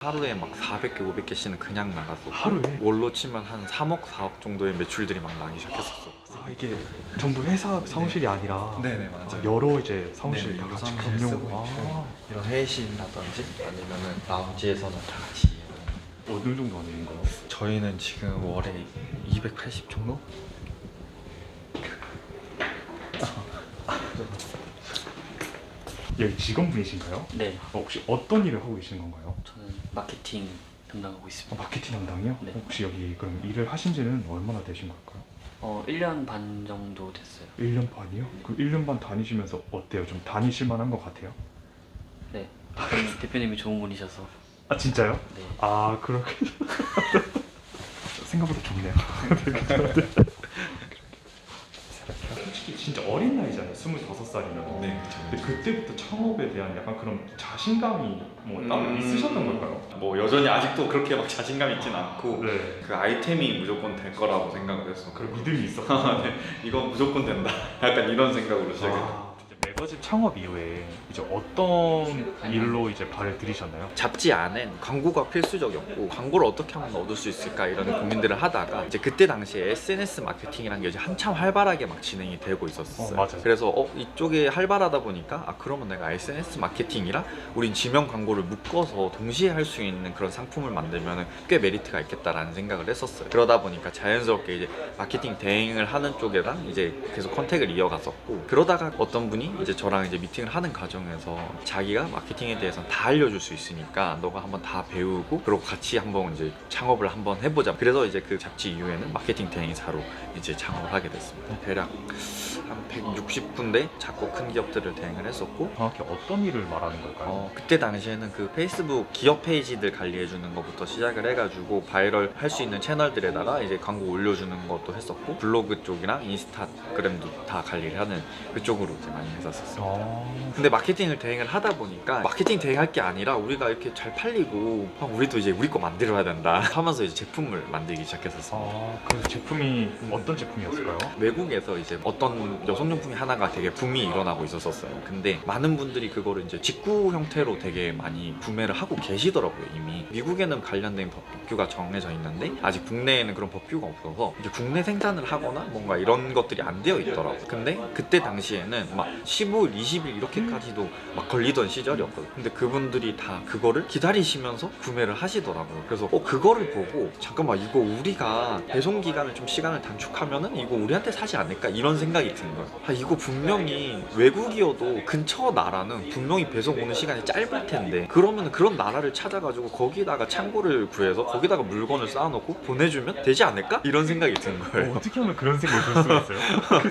하루에 막 400개, 500개씩은 그냥 나갔어. 하루에? 월로 치면 한 3억, 4억 정도의 매출들이 막 나기 시작했었어. 아, 이게 전부 회사 사무실이 아니라 네네, 맞아요. 여러 이제 사무실 네, 다 여러 같이 사무실 겸용. 쓰고 있고, 이런 회의실이라든지 아니면은 라운지에서는 다 같이 어느 정도 하는 거예요? 저희는 지금 월에 280 정도? 여기 직원분이신가요? 네, 혹시 어떤 일을 하고 계시는 건가요? 저는 마케팅 담당하고 있습니다. 마케팅 담당이요? 네. 혹시 여기 그럼 일을 하신 지는 얼마나 되신 걸까요? 1년 반 정도 됐어요. 1년 반이요? 그 1년 반 다니시면서 어때요? 좀 다니실 만한 것 같아요? 네, 대표님이 좋은 분이셔서. 아 진짜요? 네, 아 그렇게 생각보다 좋네요. 솔직히 진짜 어린 나이잖아요. 25살이면. 네, 그쵸. 근데 그때부터 창업에 대한 약간 그런 자신감이 뭐 따로 있으셨던 걸까요? 뭐 여전히 아직도 그렇게 막 자신감 있진 않고 네. 그 아이템이 무조건 될 거라고 생각을 했어. 그런 믿음이 있었고. 네, 이건 무조건 된다. 약간 이런 생각으로 시작했어. 매거진 창업 이후에 이제 어떤 일로 이제 발을 들이셨나요? 잡지 안엔 광고가 필수적이었고 광고를 어떻게 하면 얻을 수 있을까 이런 고민들을 하다가 이제 그때 당시에 SNS 마케팅이라는 게 이제 한참 활발하게 막 진행이 되고 있었어요. 맞아요. 그래서 이쪽에 활발하다 보니까 그러면 내가 SNS 마케팅이랑 우린 지명 광고를 묶어서 동시에 할 수 있는 그런 상품을 만들면 꽤 메리트가 있겠다라는 생각을 했었어요. 그러다 보니까 자연스럽게 이제 마케팅 대행을 하는 쪽에랑 이제 계속 컨택을 이어갔었고, 그러다가 어떤 분이 이제 저랑 이제 미팅을 하는 과정에서 자기가 마케팅에 대해서 다 알려줄 수 있으니까 너가 한번 다 배우고 그리고 같이 한번 이제 창업을 한번 해보자. 그래서 이제 그 잡지 이후에는 마케팅 대행사로 이제 창업을 하게 됐습니다. 대략 한 160군데 작고 큰 기업들을 대행을 했었고, 정확히 어떤 일을 말하는 걸까요? 그때 당시에는 그 페이스북 기업 페이지들 관리해주는 것부터 시작을 해가지고 바이럴 할 수 있는 채널들에다가 이제 광고 올려주는 것도 했었고, 블로그 쪽이랑 인스타그램도 다 관리를 하는 그쪽으로 이제 많이 했었어요. 근데 마케팅을 대행을 하다 보니까 마케팅 대행할 게 아니라 우리가 이렇게 잘 팔리고 우리도 이제 우리 거 만들어야 된다 하면서 이제 제품을 만들기 시작했었어요. 그래서 제품이 어떤 제품이었을까요? 외국에서 이제 어떤 여성용품이 하나가 되게 붐이 일어나고 있었어요. 근데 많은 분들이 그거를 이제 직구 형태로 되게 많이 구매를 하고 계시더라고요. 이미 미국에는 관련된 법규가 정해져 있는데 아직 국내에는 그런 법규가 없어서 이제 국내 생산을 하거나 뭔가 이런 것들이 안 되어 있더라고요. 근데 그때 당시에는 막 15일, 20일 이렇게까지도 막 걸리던 시절이었거든요. 근데 그분들이 다 그거를 기다리시면서 구매를 하시더라고요. 그래서 그거를 보고 잠깐만, 이거 우리가 배송 기간을 좀 시간을 단축하면은 이거 우리한테 사지 않을까 이런 생각이 든 거예요. 이거 분명히 외국이어도 근처 나라는 분명히 배송 오는 시간이 짧을 텐데 그러면 그런 나라를 찾아가지고 거기다가 창고를 구해서 거기다가 물건을 쌓아놓고 보내주면 되지 않을까? 이런 생각이 든 거예요. 어떻게 하면 그런 생각이 들 수가 있어요?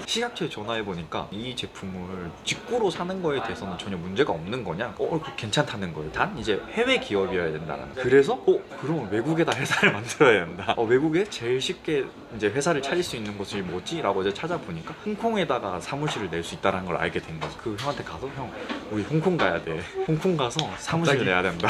시각처에 전화해보니까 이 제품을 직구로 사는 거에 대해서는 전혀 문제가 없는 거냐? 그거 괜찮다는 거예요. 단 이제 해외 기업이어야 된다는. 그래서 그러면 외국에다 회사를 만들어야 된다. 외국에 제일 쉽게 이제 회사를 차릴 수 있는 곳이 뭐지? 라고 이제 찾아보니까 홍콩에다가 사무실을 낼 수 있다는 걸 알게 된 거죠. 그 형한테 가서 형, 우리 홍콩 가야 돼. 홍콩 가서 사무실을 내야 된다.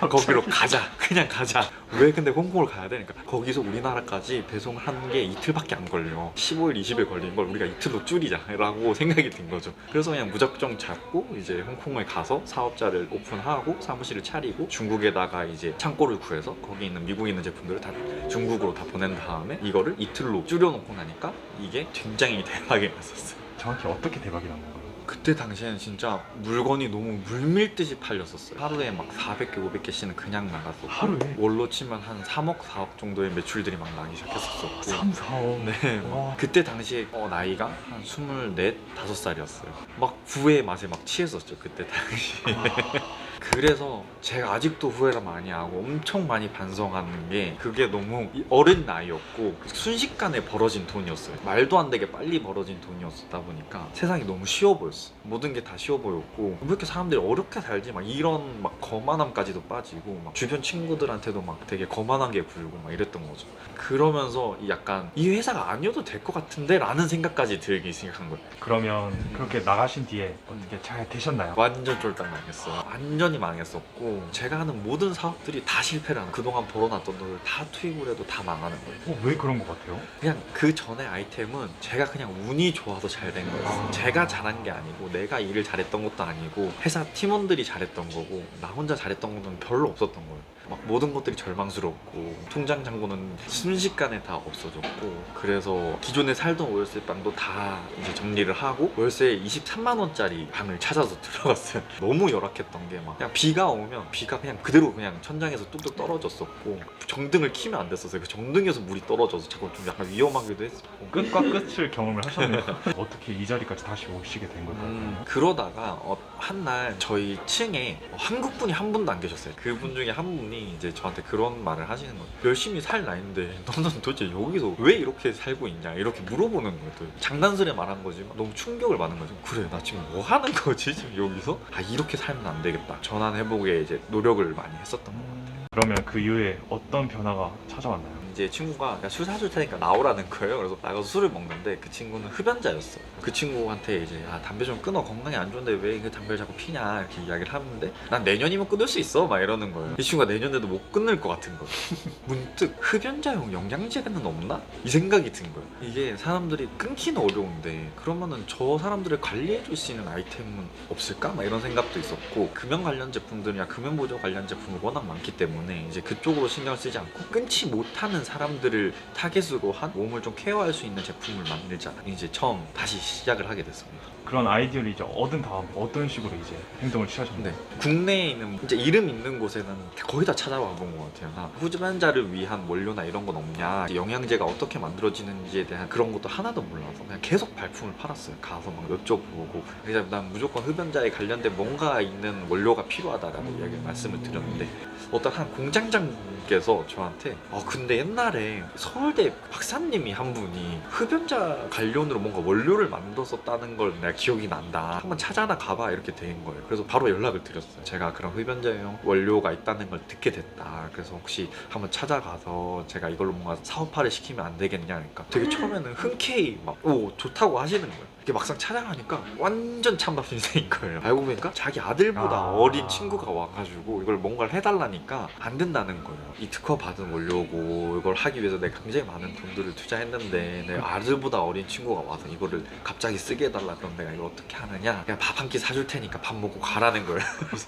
거기로 가자. 그냥 가자. 왜 근데 홍콩을 가야 되니까 거기서 우리나라까지 배송한 게 이틀밖에 안 걸려. 15일, 20일 걸린 걸 우리가 이틀로 줄이자 라고 생각이 든 거죠. 그래서 그냥 무작정 잡고 이제 홍콩에 가서 사업자를 오픈하고 사무실을 차리고 중국에다가 이제 창고를 구해서 거기 있는 미국에 있는 제품들을 다 중국으로 다 보낸 다음에 이거를 이틀로 줄여놓고 나니까 이게 굉장히 대박이 났었어요. 정확히 어떻게 대박이 난 건가요? 그때 당시에는 진짜 물건이 너무 물밀듯이 팔렸었어요. 하루에 막 400개, 500개씩은 그냥 나갔었고, 하루에? 월로 치면 한 3억, 4억 정도의 매출들이 막 나기 시작했었고. 3, 4억. 네. 와. 그때 당시에 나이가 한 24, 5살이었어요. 막 부의 맛에 막 취했었죠, 그때 당시에. 그래서 제가 아직도 후회를 많이 하고 엄청 많이 반성하는 게, 그게 너무 어린 나이였고 순식간에 벌어진 돈이었어요. 말도 안 되게 빨리 벌어진 돈이었다 보니까 세상이 너무 쉬워 보였어요. 모든 게 다 쉬워 보였고, 왜 이렇게 사람들이 어렵게 살지? 막 이런 막 거만함까지도 빠지고, 막 주변 친구들한테도 막 되게 거만하게 굴고 막 이랬던 거죠. 그러면서 약간 이 회사가 아니어도 될 것 같은데? 라는 생각까지 들기 시작한 거예요. 그러면 그렇게 나가신 뒤에 어떻게 잘 되셨나요? 완전 쫄딱 망했어요. 완전히 망했었고, 제가 하는 모든 사업들이 다 실패를 하는, 그동안 벌어놨던 돈을 다 투입을 해도 다 망하는 거예요. 왜 그런 것 같아요? 그냥 그 전에 아이템은 제가 그냥 운이 좋아서 잘 된 거예요. 제가 잘한 게 아니고 내가 일을 잘했던 것도 아니고 회사 팀원들이 잘했던 거고 나 혼자 잘했던 것은 별로 없었던 거예요. 막 모든 것들이 절망스럽고 통장 잔고는 순식간에 다 없어졌고 그래서 기존에 살던 월세 방도 다 이제 정리를 하고 월세 23만 원짜리 방을 찾아서 들어갔어요. 너무 열악했던 게 막 그냥 비가 오면 비가 그냥 그대로 그냥 천장에서 뚝뚝 떨어졌었고 정등을 키면 안 됐었어요. 그 정등에서 물이 떨어져서 자꾸 좀 약간 위험하기도 했었고 끝과 끝을 경험을 하셨네요. 어떻게 이 자리까지 다시 오시게 된 걸까요? 그러다가 한날 저희 층에 한국분이 한 분도 안 계셨어요. 그분 중에 한 분이 이제 저한테 그런 말을 하시는 거예요. 열심히 살 나인데 너는 도대체 여기서 왜 이렇게 살고 있냐 이렇게 물어보는 거예요. 장난스레 말한 거지만 너무 충격을 받는 거죠. 그래 나 지금 뭐 하는 거지 지금 여기서? 아 이렇게 살면 안 되겠다. 전환해보기에 이제 노력을 많이 했었던 거예요. 그러면 그 이후에 어떤 변화가 찾아왔나요? 이제 친구가 야, 술 사줄 테니까 나오라는 거예요. 그래서 나가서 술을 먹는데 그 친구는 흡연자였어. 그 친구한테 이제 아, 담배 좀 끊어 건강에 안 좋은데 왜 그 담배를 자꾸 피냐 이렇게 이야기를 하는데 난 내년이면 끊을 수 있어 막 이러는 거예요. 이 친구가 내년에도 못 끊을 것 같은 거예요. 문득 흡연자용 영양제는 없나? 이 생각이 든 거예요. 이게 사람들이 끊기는 어려운데 그러면은 저 사람들을 관리해 줄 수 있는 아이템은 없을까? 막 이런 생각도 있었고 금연 관련 제품들이나 금연 보조 관련 제품이 워낙 많기 때문에 이제 그쪽으로 신경을 쓰지 않고 끊지 못하는 사람들을 타겟으로 한 몸을 좀 케어할 수 있는 제품을 만들자 이제 처음 다시 시작을 하게 됐습니다. 그런 아이디어를 이제 얻은 다음 어떤 식으로 이제 행동을 취하셨나요? 네. 국내에 있는 이제 이름 있는 곳에는 거의 다 찾아와 본 것 같아요. 나 흡연자를 위한 원료나 이런 건 없냐, 영양제가 어떻게 만들어지는지에 대한 그런 것도 하나도 몰라서 그냥 계속 발품을 팔았어요. 가서 막 여쭤보고 그래서 난 무조건 흡연자에 관련된 뭔가 있는 원료가 필요하다라고 이야기 말씀을 드렸는데 어떤 한 공장장께서 저한테 근데 옛날에 서울대 박사님이 한 분이 흡연자 관련으로 뭔가 원료를 만들었었다는 걸 내가 기억이 난다. 한번 찾아나 가봐 이렇게 된 거예요. 그래서 바로 연락을 드렸어요. 제가 그런 흡연자용 원료가 있다는 걸 듣게 됐다. 그래서 혹시 한번 찾아가서 제가 이걸로 뭔가 사업화를 시키면 안 되겠냐. 그러니까 되게 처음에는 흔쾌히 막 좋다고 하시는 거예요. 이게 막상 찾아가니까 완전 찬밥 신세인 거예요. 알고 보니까 자기 아들보다 어린 친구가 와가지고 이걸 뭔가를 해달라니까 안 된다는 거예요. 이 특허 받은 원료고 이걸 하기 위해서 내가 굉장히 많은 돈들을 투자했는데 내 아들보다 어린 친구가 와서 이거를 갑자기 쓰게 해달라 그럼 내가 이걸 어떻게 하느냐. 그냥 밥 한 끼 사줄 테니까 밥 먹고 가라는 거예요.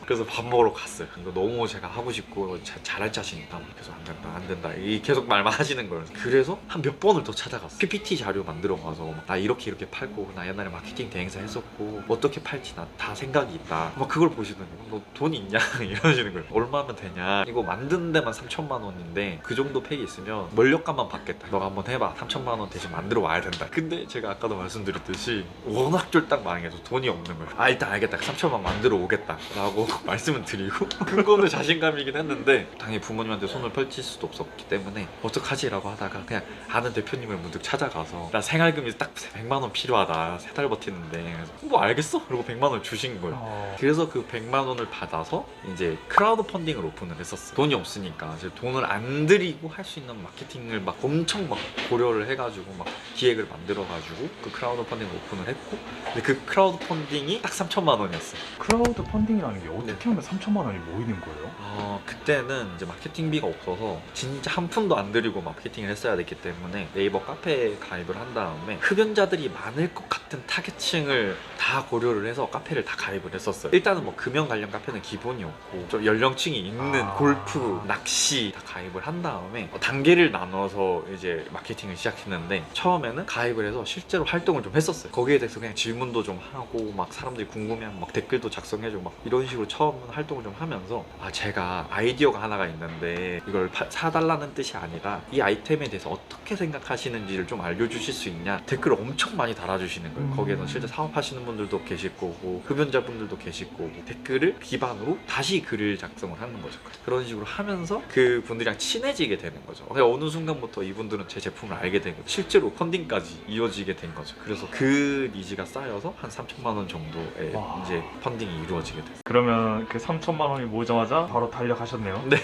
그래서 밥 먹으러 갔어요. 이거 너무 제가 하고 싶고 잘할 자신 있다. 계속 안 된다 안 된다 이 계속 말만 하시는 거예요. 그래서 한 몇 번을 더 찾아갔어요. PPT 자료 만들어 가서 나 이렇게 팔고 나 옛날에 마케팅 대행사 했었고 어떻게 팔지 나 다 생각이 있다. 막 그걸 보시더니 너 돈 있냐 이러시는 거예요. 얼마면 되냐. 이거 만드는 데만 3천만 원인데 그 정도 팩이 있으면 원료값만 받겠다. 너가 한번 해봐. 3천만 원 대신 만들어 와야 된다. 근데 제가 아까도 말씀드렸듯이 워낙 쫄딱 망해서 돈이 없는 거예요. 아 일단 알겠다. 3천만 만들어 오겠다 라고 말씀을 드리고 그거는 자신감이긴 했는데 당연히 부모님한테 손을 펼칠 수도 없었기 때문에 어떡하지 라고 하다가 그냥 아는 대표님을 문득 찾아가서 나 생활금이 딱 100만 원 필요하다. 3달 버티는데 뭐 알겠어? 그리고 100만 원을 주신 거예요. 그래서 그 100만 원을 받아서 이제 크라우드 펀딩을 오픈을 했었어요. 돈이 없으니까 이제 돈을 안 들이고 할 수 있는 마케팅을 막 엄청 막 고려를 해가지고 막 기획을 만들어가지고 그 크라우드 펀딩을 오픈을 했고 근데 그 크라우드 펀딩이 딱 3천만 원이었어요. 크라우드 펀딩이라는 게 어떻게 하면 3천만 원이 모이는 거예요? 그때는 이제 마케팅비가 없어서 진짜 한 푼도 안 들이고 마케팅을 했어야 됐기 때문에 네이버 카페에 가입을 한 다음에 흡연자들이 많을 것 같은 타겟층을 다 고려를 해서 카페를 다 가입을 했었어요. 일단은 뭐 금연 관련 카페는 기본이었고 좀 연령층이 있는 골프, 낚시 다 가입을 한 다음에 단계를 나눠서 이제 마케팅을 시작했는데 처음에는 가입을 해서 실제로 활동을 좀 했었어요. 거기에 대해서 그냥 질문도 좀 하고 막 사람들이 궁금해하면 막 댓글도 작성해주고 막 이런 식으로 처음 활동을 좀 하면서 제가 아이디어가 하나가 있는데 이걸 사달라는 뜻이 아니라 이 아이템에 대해서 어떻게 생각하시는지를 좀 알려주실 수 있냐 댓글을 엄청 많이 달아주시는 거예요. 거기에는 실제 사업하시는 분들도 계실 거고 흡연자분들도 계실 거고 댓글을 기반으로 다시 글을 작성을 하는 거죠. 그런 식으로 하면서 그 분들이랑 친해지게 되는 거죠. 어느 순간부터 이분들은 제 제품을 알게 되고 실제로 펀딩까지 이어지게 된 거죠. 그래서 그 니즈가 쌓여서 한 3천만 원 정도의 이제 펀딩이 이루어지게 됐어요. 그러면 그 3천만 원이 모자마자 바로 달려가셨네요. 네,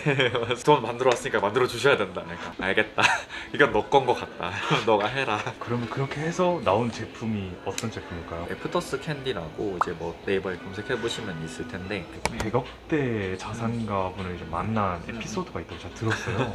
돈 만들어 왔으니까 만들어 주셔야 된다. 그러니까 알겠다. 이건 너 건 거 같다. 너가 해라. 그러면 그렇게 해서 나온 제품이 어떤 제품일까요? 애프터스 캔디라고 이제 뭐 네이버에 검색해 보시면 있을 텐데 100억대 자산가분을 이제 만난 에피소드가 있다고 제가 들었어요.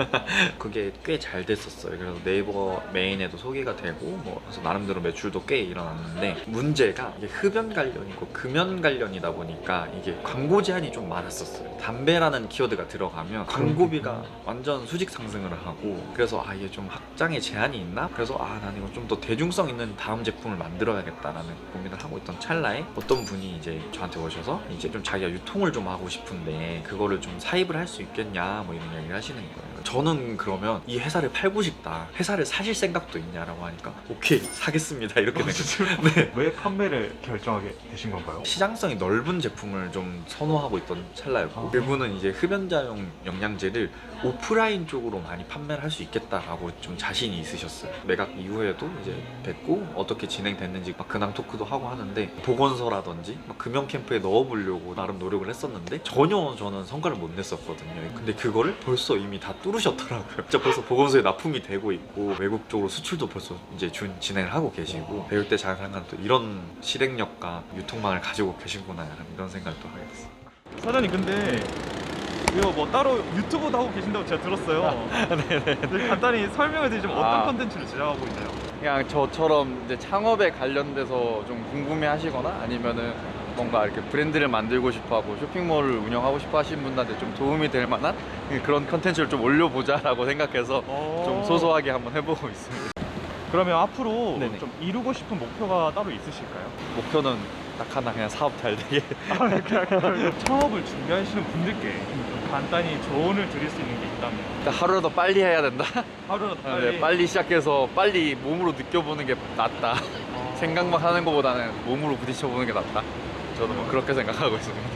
그게 게 꽤 잘 됐었어요. 그래서 네이버 메인에도 소개가 되고 뭐 그래서 나름대로 매출도 꽤 일어났는데 문제가 이게 흡연 관련이고 금연 관련이다 보니까 이게 광고 제한이 좀 많았었어요. 담배라는 키워드가 들어가면 광고비가 완전 수직 상승을 하고 그래서 이게 좀 확장에 제한이 있나? 그래서 난 이거 좀 더 대중성 있는 다음 제품을 만들어야겠다라는 고민을 하고 있던 찰나에 어떤 분이 이제 저한테 오셔서 이제 좀 자기가 유통을 좀 하고 싶은데 그거를 좀 사입을 할 수 있겠냐 뭐 이런 얘기를 하시는 거예요. 저는 그러면 이 회사를 팔고 싶다. 회사를 사실 생각도 있냐라고 하니까 오케이 사겠습니다 이렇게 된 거죠. 네. 왜 판매를 결정하게 되신 건가요? 시장성이 넓은 제품을 좀 선호하고 있던 찰나였고 그분은 이제 흡연자용 영양제를 오프라인 쪽으로 많이 판매를 할 수 있겠다라고 좀 자신이 있으셨어요. 매각 이후에도 이제 뵙고 어떻게 진행됐는지 막 근황 토크도 하고 하는데 보건소라든지 막 금연 캠프에 넣어보려고 나름 노력을 했었는데 전혀 저는 성과를 못 냈었거든요. 근데 그거를 벌써 이미 다 뚫으셨더라고요. 진짜 벌써 보건소에 납품이 되고 있고 외국 쪽으로 수출도 벌써 이제 진행을 하고 계시고 배울 때 자산간 또 이런 실행력과 유통망을 가지고 계시구나 이런 생각도 하게 됐어요. 사장님 근데 이거 뭐 따로 유튜브도 하고 계신다고 제가 들었어요. 네네. 간단히 설명해 드리자면 어떤 컨텐츠를 제작하고 있나요? 그냥 저처럼 이제 창업에 관련돼서 좀 궁금해 하시거나 아니면은 뭔가 이렇게 브랜드를 만들고 싶어 하고 쇼핑몰을 운영하고 싶어 하시는 분들한테 좀 도움이 될 만한 그런 컨텐츠를 좀 올려보자라고 생각해서 좀 소소하게 한번 해보고 있습니다. 그러면 앞으로 네네. 좀 이루고 싶은 목표가 따로 있으실까요? 목표는 딱 하나 그냥 사업 잘 되게 창업을 준비하시는 분들께 좀 간단히 조언을 드릴 수 있는 게 있다면 하루라도 빨리 해야 된다. 하루라도 네, 빨리 시작해서 빨리 몸으로 느껴보는 게 낫다. 생각만 하는 것보다는 몸으로 부딪혀보는 게 낫다. 저는 뭐 그렇게 생각하고 있습니다.